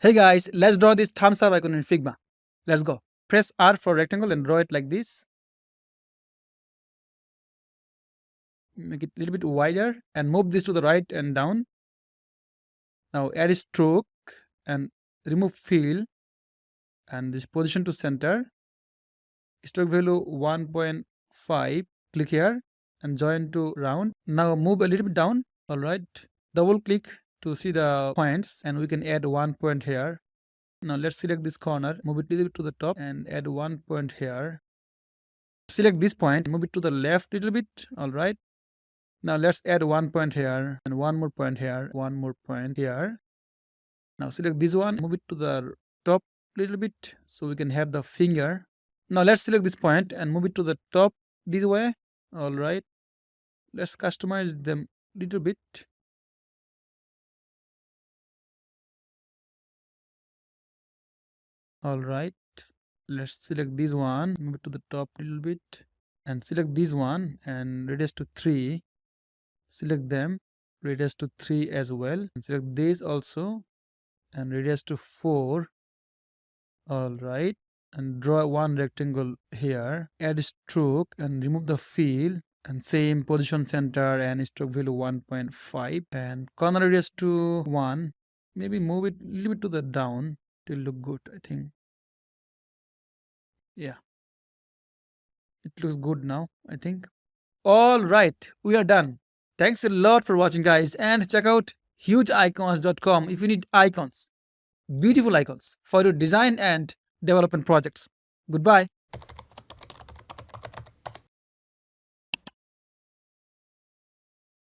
Hey guys, let's draw this thumbs up icon in Figma. Let's go. Press R for rectangle and draw it like this. Make it a little bit wider and move this to the right and down. Now add a stroke and remove fill and this position to center. Stroke value 1.5. Click here and join to round. Now move a little bit down. Alright. Double click to see the points and we can add 1 point here. Now let's select this corner, move it a little bit to the top and add 1 point here. Select this point, move it to the left a little bit. Alright. Now let's add 1 point here and 1 more point here, 1 more point here. Now select this one, move it to the top a little bit so we can have the finger. Now let's select this point and move it to the top this way. Alright. Let's customize them a little bit. Alright. Let's select this one, move it to the top a little bit and select this one and radius to 3. Select them, radius to 3 as well and select this also and radius to 4. Alright, and draw one rectangle here, add a stroke and remove the fill and same position center and stroke value 1.5 and corner radius to 1. Maybe move it a little bit to the down to look good. I think yeah, it looks good now. I think all right, we are done. Thanks a lot for watching guys and check out hugeicons.com if you need icons, beautiful icons for your design and development projects. Goodbye.